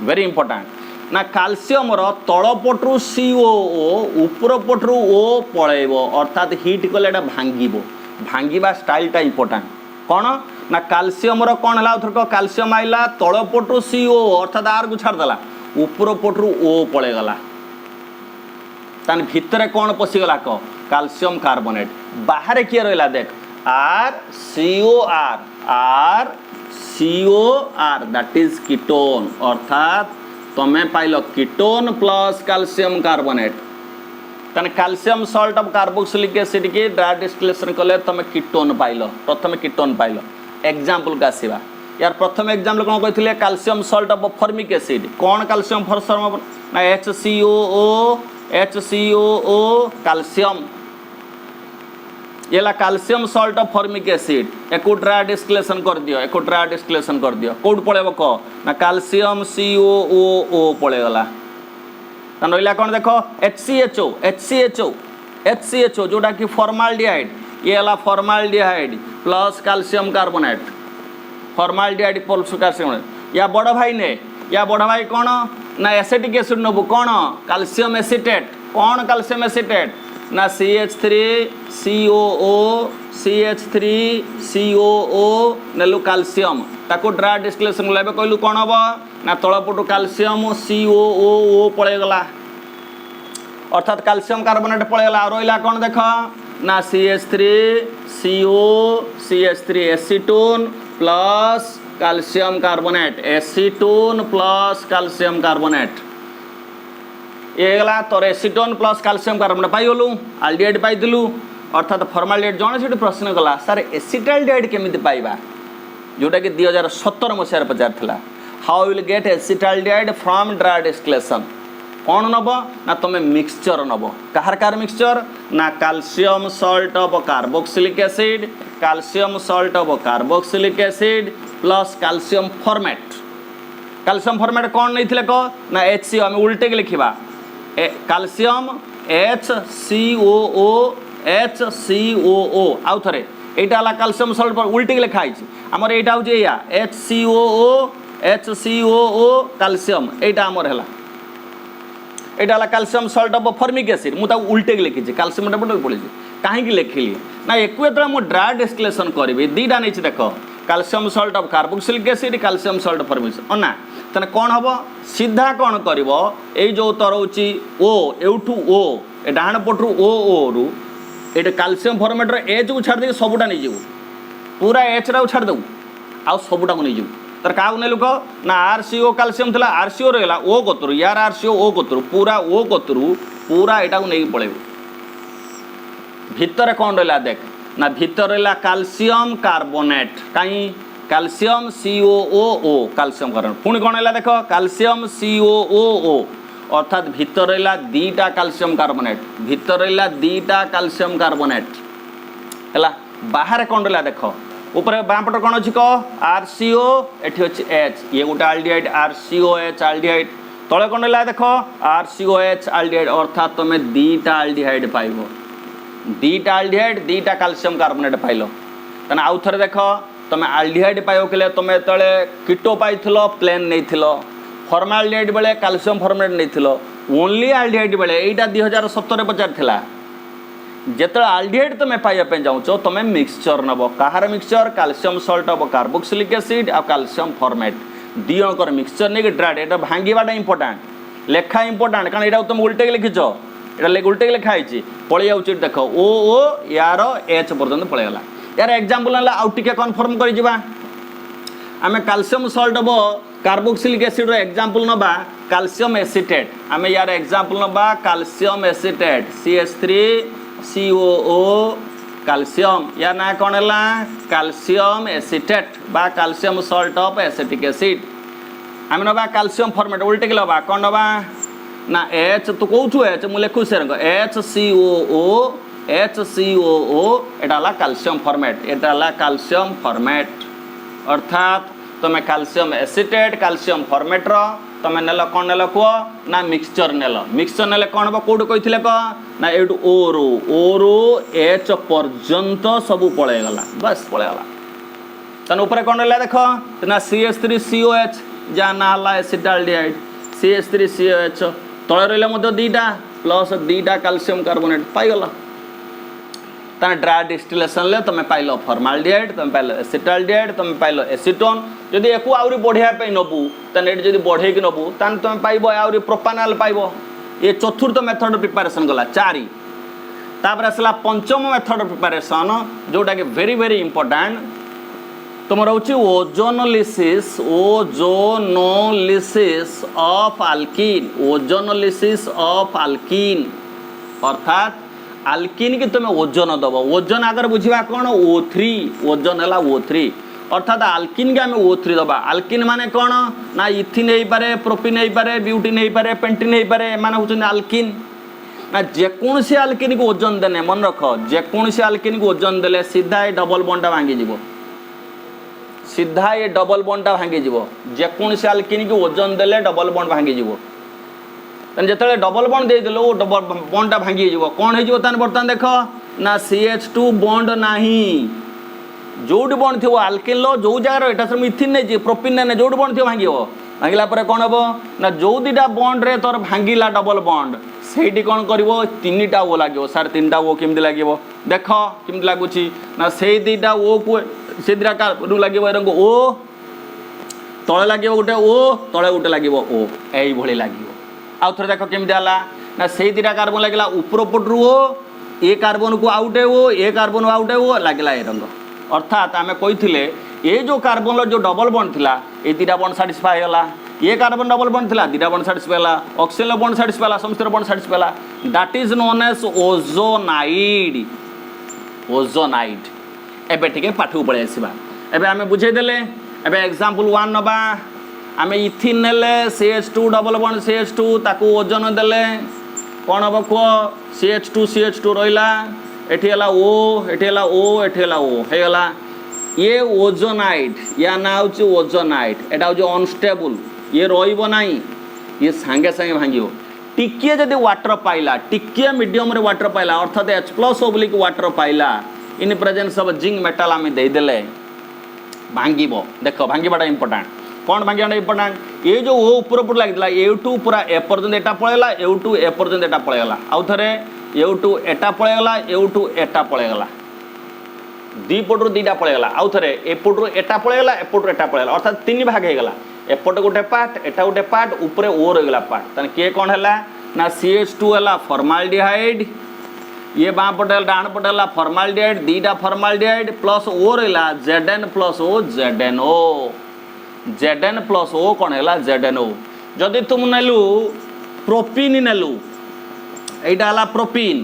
वेरी इंपोर्टेंट ना कैल्शियम तलपटू COO ऊपर पटू O पलैब अर्थात हिट कले भांगा स्टाइलटा इंपोर्टेंट कौन ना कैल्शियम कौन है कैल्शियम आइला तलपटू CO अर्थात आर को छाड़देला ऊपर पटू O पलैगला तान भितर कौन पशिगला क कैल्शियम कार्बोनेट बाहर किए रहा देख RCOR दैट इज कीटोन अर्थात तुम्हें पाइल कीटोन प्लस कैल्शियम कार्बोनेट तने calcium salt of carboxylic acid के ड्राई डिस्टिलेशन कले तुम कीटोन पाइल प्रथम कीटोन पाइल एग्जांपल का आसीबा यार प्रथम एग्जांपल कौन कहथिले calcium salt of formic acid कौन कैल्शियम फॉर्म ना HCOO कैल्शियम ये ला calcium salt of formic acid एको ड्राई डिस्टिलेशन कर दियो कोड पळेबो क ना कैल्शियम COO पळेगला तन रहिला कोन देखो HCHO जोटा कि फॉर्माल्डिहाइड ये ला formaldehyde plus calcium carbonate formaldehyde plus calcium या बड़ भाई कौन ना एसिटिक एसिड नबु कौन कैल्शियम एसिटेट कौन कैल्शियम एसिटेट ना CH3COO नेलु कैल्शियम ताको ड्राई डिस्टिलेशन लेबे कहलु कौन हम ना तलपटू कैल्शियम COO पळेगला अर्थात कैल्शियम कार्बोनेट पळेगला रहिला कौन देख ना CH3 acetone plus calcium carbonate ये गला तोर एसीटोन प्लस कैल्शियम कार्बोनेट पाइलु आल्डिहाइड पाइलु अर्थात फॉर्माल्डिहाइड जन से प्रश्न कला सर एसिटाल्डिहाइड केमिति पाइबा जोटा कि 2017 मसीह पचार how will get acetaldehyde from dry distillation कौन नब ना तुम मिक्सचर नब कार मिक्सचर ना calcium salt of carboxylic acid plus calcium formate कौन नहीं थे ना HCO आम उल्टे के लिखा कैल्शियम HCOO आउ थे यहाँ कैल्शियम सॉल्ट पर उल्टे के लिखाई आमर यहाँ हूँ HCOO कैल्शियम यहाँ आमर है यहाँ calcium salt of formic acid मुझे उल्टे के लिखी कैल्शियम पड़ी कहीं लिखिली ना एक मुझे ड्राई डिस्टिलेशन करी दीटा नहीं देख calcium salt of carboxylic acid calcium salt formation ना तेना कौन हम सीधा कौन कर जो तरौची O एठू O डाण पटू O रु ये कैल्शियम फॉर्मेट एच को छाड़ दे सबूटा नहीं जीव पूरा एच रा छाड़ देव आउ सबूटा को नहीं जीव तर क्या नहीं लुक ना RCO कैल्शियम था RCO रहा O कतरू यार RCO O कतरू पूरा यहाँ को नहीं पड़े भितर कौन रहा देख ना भितर रहा कैल्शियम कार्बोनेट कहीं कैल्शियम COOO कैल्शियम कार्बोनेट पुणी कौन है देख कैल्शियम COOO अर्थात भितर रहा दीटा कैल्शियम कार्बोनेट भितर रहा दीटा कैल्शियम कार्बोनेट है बाहर कौन रहा देख ऊपर बापट कौन अच्छी कह RCO एठी अच्छी H ये गोटे आल्डिहाइड RCOH आल्डिहाइड तले कौन रहा देख RCOH आल्डिहाइड अर्थात तुम दीटा आल्डिहाइड पाइब दीटा आल्डिहाइड दीटा कैल्शियम कार्बोनेट पाइल तेना आउ थे देख तुम आल्डिहाइड पाइब के तुम ये कीटो पाइल प्लेन नहीं फॉर्माल्डिहाइड बेले कैल्शियम फॉर्मेट नहीं ओनली आल्डिहाइड बेले एटा 2017 पचार जिते आल्डिहाइड तुम पाइबा चाहो तुम मिक्सचर नब कहार mixture calcium salt of carboxylic acid आ कैल्शियम फॉर्मेट दिजणकर मिक्सचर नहीं ड्राइड ये भांगाटा इंपोर्टाट लेखा इंपोर्टाट कारण यहाँ तुम उल्टे लिखिच ये उल्टे लिखाई पलि जाऊँ देख ओ यार H पर्यटन पलैगला यार एग्जांपल है आउ टिके कन्फर्म कर आम calcium salt of carboxylic acid example नबा कैल्शियम एसिटेट आम यार एग्जांपल नबा कैल्शियम एसिटेट CH3COO कैल्शियम यार ना कौन है कैल्शियम एसिटेट बा calcium salt of acetic acid आम नबा कैल्शियम फॉर्मेट उल्टे के लबा कौन नबा ना H तू कौचु H मुझे लिखु से HCOO एटा कैल्शियम फॉर्मेट एटा कैल्शियम फॉर्मेट अर्थात तुम कैल्शियम एसिटेट कैल्शियम फॉर्मेट तुम नेल कौन नेल कह ना मिक्सचर नेले कौन हम कौट कही ना ये ओरु H पर्यंत सब पलैगला बस पलैगला तेना ऊपर कौन रहा देख ना CH3COH जहाँ ना है एसिटाल्डिहाइड CH3COH तले रहा दीटा प्लस दीटा कैल्शियम कार्बोनेट पाईगला तना ड्राई डिस्टिलेशन ले तुम पाइल फॉर्माल्डिहाइड तुम पाइल एसिटाल्डिहाइड तुम पाइल एसीटोन जदि एक आउरी बढ़िया नबू ताने ये बढ़े कि नबू ताने तुम पाइब आउरी प्रोपानॉल पाइब ये चतुर्थ मेथड प्रिपरेशन गला 4 तापर आसला पंचम मेथड प्रिपरेशन जोटा कि वेरी वेरी इंपोर्टेंट तुम रोचे ओजोनोलिसिस ऑफ आल्कीन ओजोनोलिसिस ऑफ आल्कीन अर्थात आल्कीन की तुम ओजन दब ओजन आगर बुझा कौन O3 ओजन है O3 अर्थात आल्कीन के आम O3 दबा आल्कीन माने कौन ना इथिन हो पारे प्रोपिन हो पारे ब्यूटिन हो पारे पेंटिन हो पारे एम होती आल्कीन ना जेकोसी आल्कीन को ओजन देने मन रख जेकोसी आल्कीन को ओजन देले सीधा ये डबल बॉन्डा भांगी सीधा ये डबल बॉन्डा भांगी जेकोसी आल्कीन को ओजन देले डबल बॉन्ड भांगी जिते डबल बॉन्ड देदेल वो डबल बॉन्डा भांगी कौन हो बर्तमान देख ना CH2 बॉन्ड नाही जोटी बॉन्ड थी आल्किन लो जो जगार यहाँ इथिन नहीं प्रोपिन नहीं जोटी बॉन्ड थी भांग भांगला कौन हम ना जो दीटा बॉन्ड रे तोर भांगिला डबल बॉन्ड से कौन कर 3टा O लगे सार 3टा O केमती लगे देख केमती लगुच ना से दीटा O को से दीटा लगे O तले लगे गोटे O तले गोटे लगे O यही लगे आउ थे देख केमती ना से दीटा कार्बन लगे ऊपर पटू O ए कार्बन को आउटे O ए कार्बन आउटे O लगे ए रंग अर्थात आम कही ये जो कार्बन जो डबल बॉन्ड थिला ये 2टा बॉन्ड साटिस्फाई होला ये कार्बन डबल बॉन्ड थिला 2टा बॉन्ड साटिस्फाई होला ऑक्सीजन बॉन्ड साटिस्फाई होला समस्त बॉन्ड साटिस्फाई होला that is known as ozonide एबे ठीक पाठक पलि आसवा एबे आम बुझेदेले एबे एग्जांपल 1 नबा आम इथिन नेले CH2 डबल बॉन्ड CH2 ताकू ओजन देले कौन हम कह CH2 रहा एठी हला O एठी हला O एठी हला O हेगला ये ओजोनाइड या ना हूँ ओजोनाइड एटा हूँ अनस्टेबल ये रहिबो नाही ये सांगे सांगे भांगिबो टिके जदि वाटर पाइला टिके मीडियम रे वाटर पाइला अर्थात H+ oblique water Pila in presence of zinc metal आम देदेले भांगिबो देख भांगिबाटा इंपोर्टेंट कौन भांगिबाटा इंपोर्टेंट ये जो O ऊपर ऊपर लगी A2 पूरा ए पर्यंत एटा पळेला A2 ए पर्यंत एटा पळेला आउ थरे A2 एटा पळेला A2 एटा पळेला दी पटू 2टा पळेला आउ थरे एपटू एटा पळेला एपटू एटा पळेला अर्थात 3 भाग हेगला एपट गोटे पार्ट एटा गोटे पार्ट ऊपर O रहिगला पार्ट तने के कोन हला ना CH2 हला फॉर्माल्डिहाइड ये बाँ पटे डाण पटे फॉर्माल्डिहाइड 2टा फॉर्माल्डिहाइड प्लस O रहिला Zn+O ZnO Zn+O कौन है ZnO जदि तुम नेलु प्रोपिन नेलु यहाँ है प्रोपिन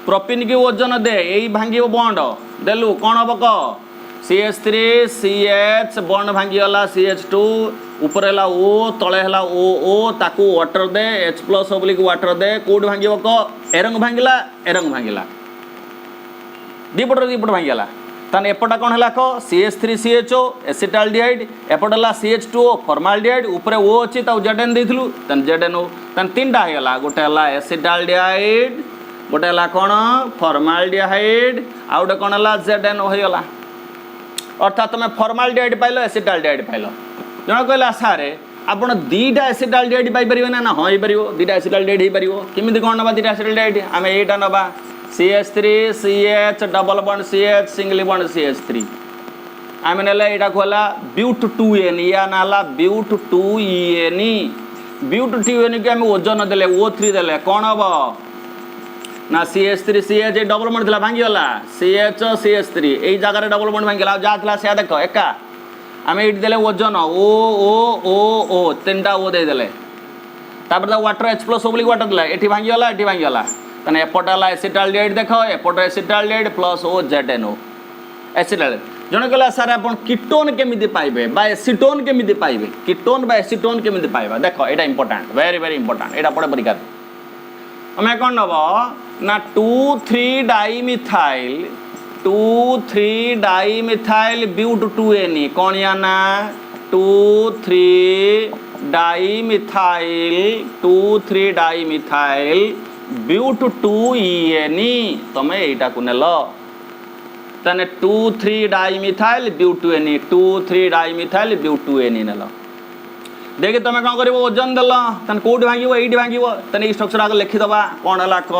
प्रोपिन की ओजन दे यही भांग बॉन्ड देलु कौन हम कह CH3 CH बॉन्ड भांगीगला CH2 ऊपर है ओ तले है ओ ताकू वाटर दे H+ ओब्लिक वाटर दे कोड भांगिब क एरंग भांगिला दीपट भांगीगला ताने एपटा कौन है क CH3 CHO एसिटाल्डिहाइड एपट है CH2O फॉर्माल्डिहाइड ऊपर ओ अच्छी जेडेन देइथलु तन जेडेन ओ तन तीनटा है गला गोटे है एसिटाल्डिहाइड गोटे है कौन फॉर्माल्डिहाइड आ गोटे कौन है जेडेन ओ हो गला अर्थात तुम फॉर्माल्डिहाइड पाइल एसिटाल्डिहाइड पाइल जन कहला सारे आप दीटा एसिटाल्डिहाइड पाइपर ना हाँ हो पार दीटा एसिटाल्डिहाइड हो पार केमी कौन ना दीटा एसिटाल्डिहाइड आम यहाँ नवा CH3 CH double bond CH single bond CH3 आम ना यहाँ कहला ब्यूट 2n या ना ब्यूट 2en ब्यूट 2n को आम ओजन देले O3 देले कौन हम ना CH3 CH डबल बॉन्ड था भांगीगला CH CH3 यही जगह डबल बॉन्ड भांगीगला जहाँ था से देख एका आम ये देले ओजन ओ ओ ओ ओ तीन टा ओ देदेले वाटर H+ ओब्लिक वाटर देला ये भांगीगला तने एपट है एसिटाल्डिहाइड देख एपट एसिटाल्डिहाइड प्लस ओ ZNO एसिटाल्डिहाइड जन कहला सार आप कीटोन केमिति पाइबे बा एसीटोन केमिति पाइबे कीटोन बा एसीटोन केमिति पाइबा देख एटा इंपोर्टेंट वेरी वेरी इंपोर्टेंट एटा पड़े परीक्षा आम कौन नब ना 2,3 डाइमिथाइल 2,3 डाइमिथाइल ब्यूट 2n कौन या ना 2,3 डाइमिथाइल 2,3 डाइमिथाइल ब्यूट 2en तुम यहीटा को नेल ताने 2,3 dimethyl but 2n 2,3 dimethyl but 2n नेल देखिए तुम कौन कर ओजन देल तन कौट भांग ये भांग तेने स्ट्रक्चर आगे लिखिदबा कौन है क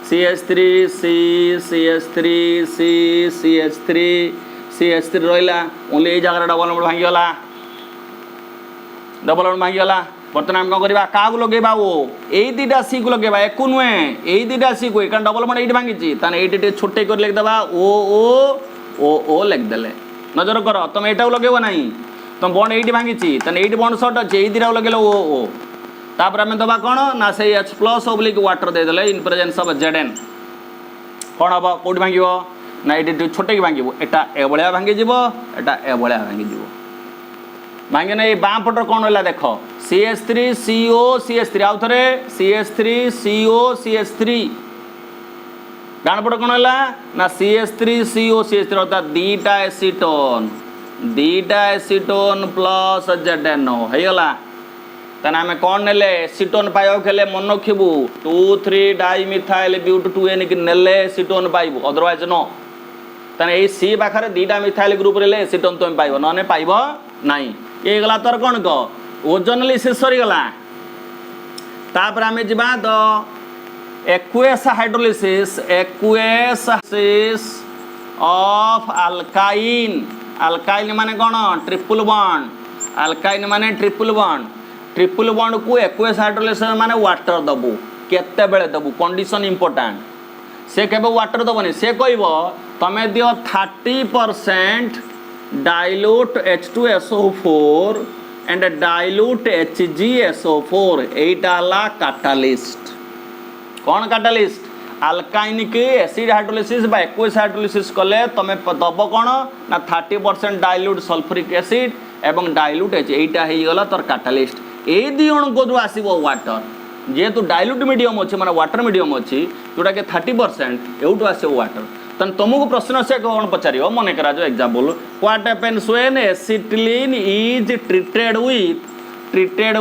CH3 C CH3 C CH3 CH3 रहा ओनली ये जगह डबल बॉन्ड भांगीगला डबल बॉन्ड भांगीगला बर्तमान आम कौन करवा क्या लगे ओ यही दीटा सी को लगे एक नुहे यही दीटा सी को कारण डबल बॉन्ड ये भांगी ताने ये छोटे कर लिखिदबा ओ लिखदेले नजर कर तुम यहाँ लगे ना तुम बॉन्ड ये भांगी ताने ये बॉन्ड सर्ट अच्छे यही दीटा लगे ओ तापर आम दबा कौन ना से H+ ओब्लिक वाटर देदेले इन प्रेजेंस ऑफ ZN कौन हम कौट भांग ना ये छोटे की भांग एटा एभलिया भांगी एटा एभलिया भांगी भांगे ना ये बाँ पटर कौन है देख CH3 CO CH3 आउ थे CH3 CO CH3 डाण पट कौन है ना CH3 CO CH3 अर्थात दीटा एसीटोन प्लस ZNO होगला ताने आम कौन नेले एसीटोन पाइबा खेले मन रखू 2,3 डाइमिथाइल ब्यूट 2n की नेले एसीटोन पाइबू अदरवाइज नो ताने ये सी पाखे दीटा मिथाइल ग्रुप रे एसीटोन तुम पाइब ना पाइब नाई ये गला तोर कौन क ओजन लिसिस सरीगला तापर आम जा the aqueous hydrolysis of alkyne माने कौन ट्रिपल बॉन्ड अल्काइन माने ट्रिपल बॉन्ड को एक्वेस हाइड्रोलिसिस माने वाटर दबू केते बेले दबू कंडीशन इंपोर्टेंट से केबे वाटर दबनी से कहब तमे दियो 30% dilute H2SO4 and dilute HgSO4 Etah catalyst कौन कैटालिस्ट अल्काइन की एसिड हाइड्रोलिसिस बा एक्वेस हाइड्रोलिसिस कले तमे दब कौन ना 30% डाइल्यूट सल्फ्यूरिक एसिड एवं डाइल्यूट एटा हो गला तोर कैटालिस्ट ए दी अणु को आसो वाटर जेहेतु डाइल्यूट मीडियम अच्छे माने वाटर मीडियम अच्छी जोटा कि 30% एवटू आसो वाटर तन तुमको प्रश्न से कौन पचार मन करा जो example what happens when acetylene is treated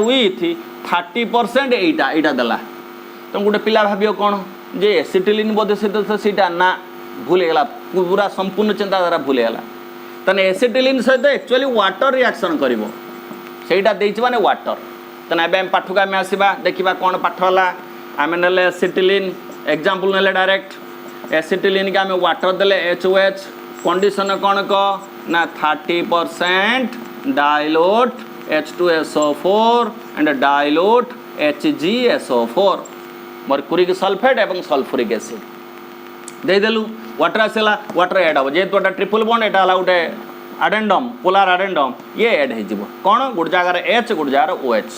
with 30% एटा देला तुम गोटे पिला भाव कौन जे एसिटिलीन बोधे सीटा ना भूल गला पूरा संपूर्ण चिंताधारा भूल गला तने एसिटिलीन सहित एक्चुअली वाटर रिएक्शन करिवो सेटा देछि माने वाटर तने एबे हम पाठक आमे आसीबा देखिबा कोन पाठ हला आमे नेले एसिटिलीन एग्जांपल नेले डायरेक्ट एसिटिलीन के आमे वाटर देले HOH कंडीशन कोन को ना 30% dilute H2SO4 and dilute HgSO4 mercuric sulphate एवं सल्फ्यूरिक एसिड देदेलु वाटर आसला वाटर एड हम जेहेतु एटा ट्रिपल बॉन्ड एटा हला गोटे अडेंडम पोलार अडेंडम ये एड हो कौन गोटे जगार H गोटे जगार OH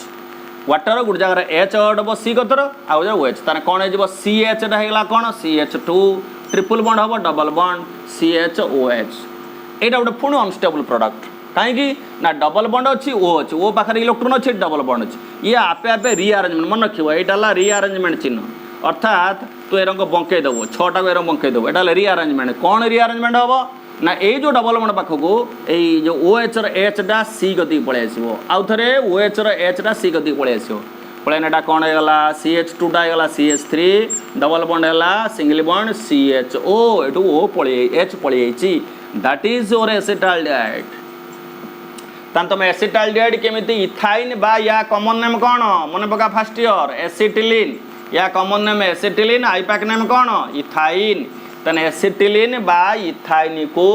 वाटर गोटे जगार H एड हम सी कतर आउ OH ताने कौन हो CH होगा कौन CH2 ट्रिपल बॉन्ड हम डबल बॉन्ड CHOH यहाँ गोटे पुणी अनस्टेबल प्रडक्ट कहीं ना डबल बॉन्ड अच्छी ओ पाखे इलेक्ट्रॉन अच्छी डबल बॉन्ड अच्छी ये आपे आपे रिअरेंजमेंट मन रखिए यहाँ रिअरेंजमेंट चिन्ह अर्थात तू ए रंग बंकई देव छटा को बंकई देव यहाँ रिअरेंजमेंट कौन रिअरेंजमेंट हम ना ये जो डबल बॉन्ड पाखक यो OH एचटा सी गति पलि आसो आउ थे OH एचटा सी गति पलि आसो पलैन एटा कौन होगा CH2 होगा CH3 डबल बॉन्ड है सिंगल बॉन्ड CHO एटू O पलि H पलि दैट इज योर एसिटाल्डिहाइड तुम एसिटाल्डिहाइड केमिति इथाइन बा या कॉमन नेम कौन मन पका फर्स्ट ईयर एसिटिलीन या common name acetylene IUPAC name कौन इथाइन तने एसिटिलीन बा इथाइन को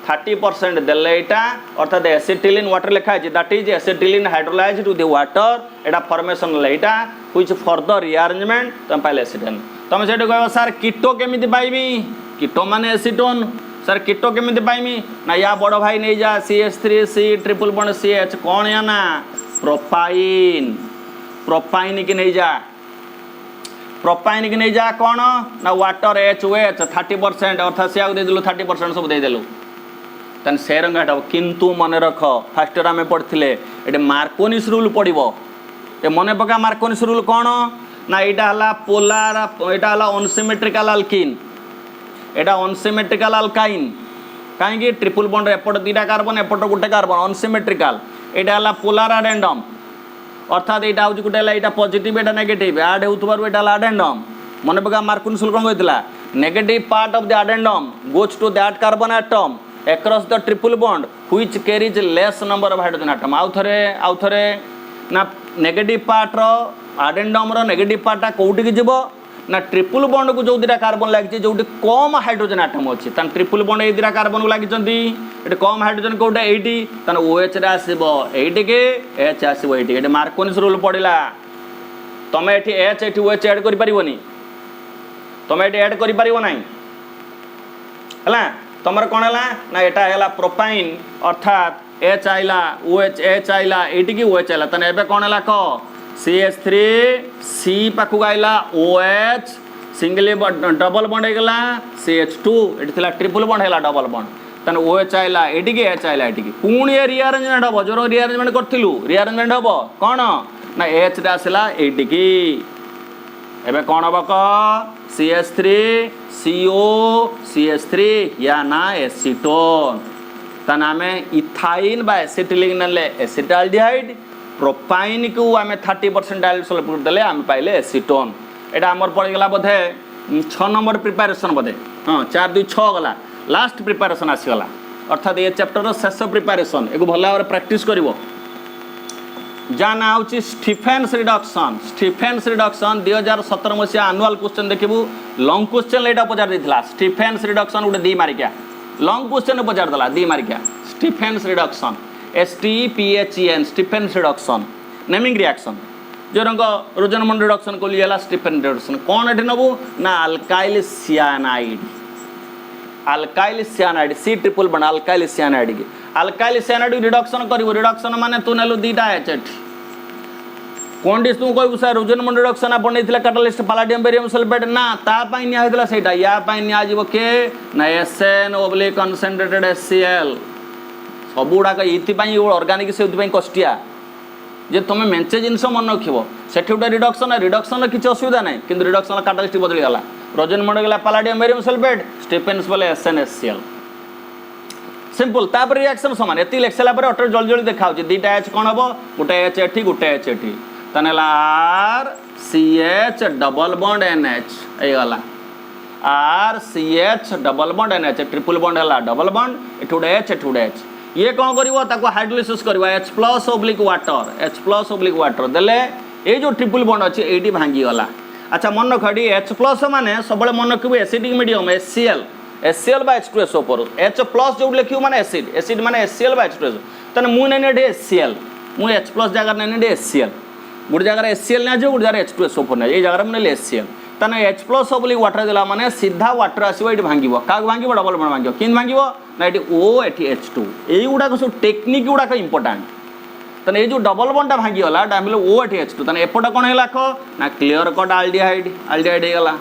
30% देले एटा अर्थात एसिटिलीन वाटर लिखा है that is acetylene hydrolysed to the water एटा फॉर्मेशन लेटा व्हिच फर्दर रीअरेंजमेंट तुम पाइले एसिटोन तुम सेठ कह सर कीटो केमिति पाइबी कीटो माने एसिटोन सर कीटो केमिति पाइमी ना या बड़ भाई नहीं जा CH3C ट्रिपल बॉन्ड CH कौन या ना प्रोपाइन प्रोपाइन की नहीं जा प्रोपाइन की नहीं जा कौन ना वाटर HOH 30% अर्थात से देदेलु 30% सब देदेलु तेन से रंग हटाब किंतु मन रख फास्ट ईयर आम पढ़ते ये मार्कोनिस रूल पड़ो ये मन पका मार्कोनिस रूल कौन ना यहाँ पोलार यहाँ अनसिमेट्रिकल अल्किन एटा अनसिमेट्रिकल अल्काइन कहीं ट्रिपल बॉन्ड एपट 2टा कार्बन एपट गोटे कार्बन अनसिमेट्रिकल एटा है पोलार एडेंडम अर्थात यहाँ हूँ गोटे यहाँ पॉजिटिव एटा नेगेटिव ऐड होता एडेंडम मन पका मार्कोनिस रूल कौन कहला negative part of the addendum goes to that carbon atom across the triple bond which carries less number of hydrogen atom आउ थे ना नेगेटिव पार्ट रो एडेंडम रो नेगेटिव पार्टा कोउटी की जीवो ना ट्रिपल बॉन्ड को जो 2टा कार्बन लगी जो कम हाइड्रोजन आटम अच्छी तन ट्रिपल बॉन्ड ये 2टा कार्बन को लगी कम हाइड्रोजन कोटा 80 तन OH रे आसीबो 80 के H आसीबो 80 एटे मार्कोनिस रूल पड़िला तमे एठी H एठी OH ऐड करि परिबोनी तमे एठी ऐड करि परिबो नाही हला तमर कौन है ना यहाँ है प्रोपाइन अर्थात H आइला OH H आइला 80 की OH आइला तने एबे कौन है कह CH3 C पाखु आइला OH सिंगल डबल बॉन्ड होगा CH2 ये ट्रिपल बॉन्ड है डबल बॉन्ड तने OH आइला 80 की H आइला 80 की पुणी रिअरेंजमेंट हम जो रिअरेंजमेंट करूँ रिअरेंजमेंट हम कौन ना H रे आसला 80 की एबे कौन हम कह CH3 CO CH3 या ना एसीटोन तन आम इथाइन बा एसिटिलीन ने एसिटाल्डिहाइड प्रोपाइन को आम 30% डाइल्यूट सल्फेट देले आम पाइले एसीटोन एटा आमर पड़गला बोधे 6 नंबर प्रिपेरेसन बोधे हाँ 4 2 6 गला लास्ट प्रिपेरेसन आसीगला अर्थात ये चैप्टर शेष प्रिपेरेसन एक भल भाव प्रैक्टिस करिवो जा ना हूँ स्टीफेन्स रिडक्शन 2017 मसीहा आनुआल क्वेश्चन देखू लंग क्वेश्चन यहाँ पचार देता स्टीफेन्स रिडक्शन गोटे 2 मार्किया लंग क्वेश्चन पचार देला 2 मार्किया Stephen's reduction STPHEN Stephen's reduction naming reaction जो रंग रोजनमंड रिडक्शन को लिए स्टीफेन रिडक्शन कौन ये नबू ना alkyl cyanide C triple bond alkyl cyanide reduction करिवो रिडक्शन माने तू नेलु 2टा H कौन डिस तू कहू सर रोजनमंड रिडक्शन आप नहीं कैटालिस्ट पैलाडियम बेरियम सल्फेट ना तापाई निया होइतला सेटा या पाई निया जीवो के ना SN/ कंसंट्रेटेड HCl सब गुड़ाक ये ऑर्गेनिक से कष्टिया जे तुम मेंचे जिनस मन रखियो सेठी गोटे रिडक्शन किसी असुविधा ना कि रिडक्शन कैटालिस्ट बदली गला रोजनमंड गला पैलाडियम बेरियम सल्फेट स्टीफेन्स बोले SnHCl सिंपल तापर रिएक्शन समान एति लिखला पर ऑटो जल्दी जल्दी देखा 2टा H कौन हम गोटे H एठी गोटे H एठी तने RCH डबल बॉन्ड NH गला RCH double bond NH triple bond है डबल बॉन्ड एठुडे H एठुडे H ये कौन करिवो ताको हाइड्रोलिसिस करिवो H+/वाटर वाटर देले ये जो ट्रिपल बॉन्ड अच्छी ये भांगी गला अच्छा मन रख H+ माने सब मन रखिबो एसिडिक मीडियम HCl बा H2SO पर H+ जो लिखियो माने एसिड माने HCl बा H2SO तने मु नै नेडे HCl मु H+ जगह नै नेडे HCl गोटे जगह HCl ना जो गोटे जगह H2SO पर ना ये जगह में नेले HCl तने H+ वाटर देला माने सीधा वाटर आसीबो एठी भांगिबो का भांगिबो डबल बॉन्ड भांगिबो किन भांगिबो ना एठी O एठी H2 एई गुडा को सब टेक्निक गुडा का इंपोर्टेंट तने ये जो डबल बॉन्डा भांगी गला डामिलो O एठी H2 तने एपटा कोन हैला ख ना क्लियर कट आल्डिहाइड हे गला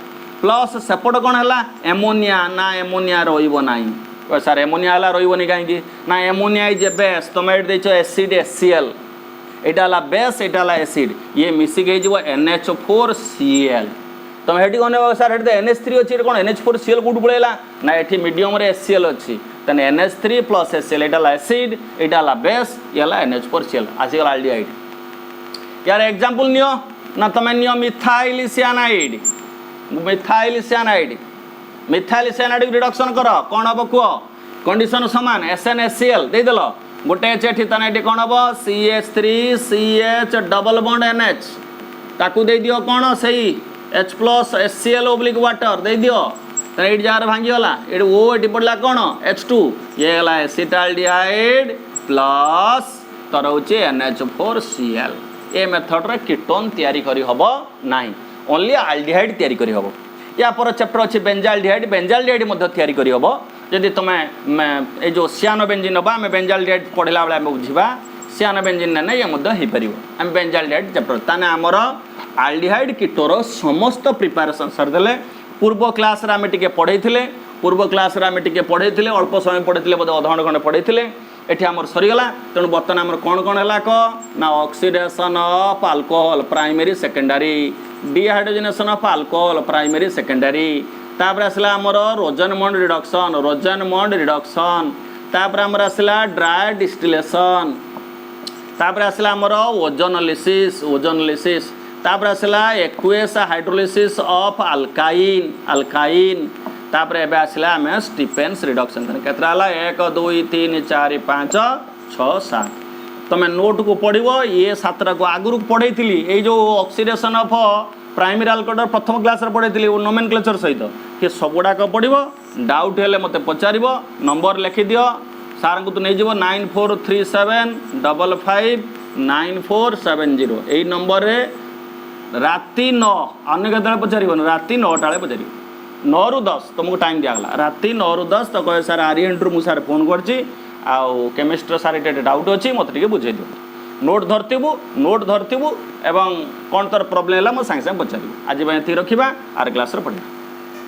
प्लस सेपट कोन हैला एमोनिया ना एमोनिया रहिबो नाही सर एमोनिया वाला रही कहीं ना एमोनिया इज ए बेस तुम ये देच एसिड HCl यहाँ बेस यहाँ एसिड ये मिसिक हो NH4Cl तुम ये कौन सर ये NH3 अच्छी कौन NH4Cl कौट पड़ेगा ना ये मीडियम HCl अच्छी तेने NH3 + HCl यहाँ एसिड यहाँ बेस ये NH4Cl आसीगला आल्डिहाइड यार एग्जांपल नियो ना तुम neo methyl cyanide methyl cyanide reduction कर कौन हम कह कंडीशन सामान SnHCl देदेल गोटे एच ये कौन हम CH3CH डबल बॉन्ड NH ताकू दे दियो कौन से H+HCl ओब्लिक वाटर दे दियो ये जगह भांगीगला ये O ये पड़ा कौन H2 ये गला एसिटाल्डिहाइड प्लस तर हूँ NH4Cl ए मेथड रे कीटोन तैयारी करी हबो नाही ओनली आल्डिहाइड तैयारी करी हबो या पर चैप्टर अच्छी बेंजाल्डिहाइड मध्य तैयारी करी हबो जदि तुमे ए जो सियानोबेंजीन नबा आम बेंजाल्डिहाइड पढ़ला बेले आम बुझा सियानोबेंजीन ने ये मध्य हो पार आम बेंजाल्डिहाइड चैप्टर ताने आमर आल्डिहाइड कीटोर समस्त प्रिपारेसन सरदेले पूर्व क्लास रे आम टिके पढ़ेइथिले पूर्व क्लास रे आम टिके पढ़ेइथिले अल्प समय पढ़ेइथिले बोधे अधघंटे खंडे पढ़ेइथिले एठी आमर सरीगला तेणु बर्तमान आमर कौन कौन है ना oxidation of alcohol primary secondary dehydrogenation of alcohol primary secondary तापर आसला आमर रोजनमंड रिडक्शन तापर आमर आसला ड्राई डिस्टिलेशन तापर आसला आमर ओजोनलिसिस तापर आसला एक्वेस हाइड्रोलिसिस ऑफ अल्काइन तापर एबे आसला आम स्टीफेन्स रिडक्शन केतरा 1 2 3 4 5 6 7 तुम नोट को पढ़ो ये 7टा को आगुरी पढ़े ये जो ऑक्सीडेशन ऑफ प्राइमरी अल्कोहल प्रथम क्लास पढ़े नोमेनक्लेचर सहित ये सबुड़ाक पढ़ो डाउट हेले मते पचार नंबर लिखि दियो सार को तो नहीं 9437559470 यही नंबर रे राति 9 अन्य केतले पचार राति 9टा पचार 9 ରୁ 10 तुमको टाइम दिगला राति 9 ରୁ 10 तो कहे सार आर्यन मुझे सार फोन करची केमिस्ट्री सार ये डाउट अच्छी मत टे बुझे दियो नोट धरतु एवं कौन तर प्रोब्लेम है मुझे सागे सागे पचार आज रखा आर क्लास पढ़ा।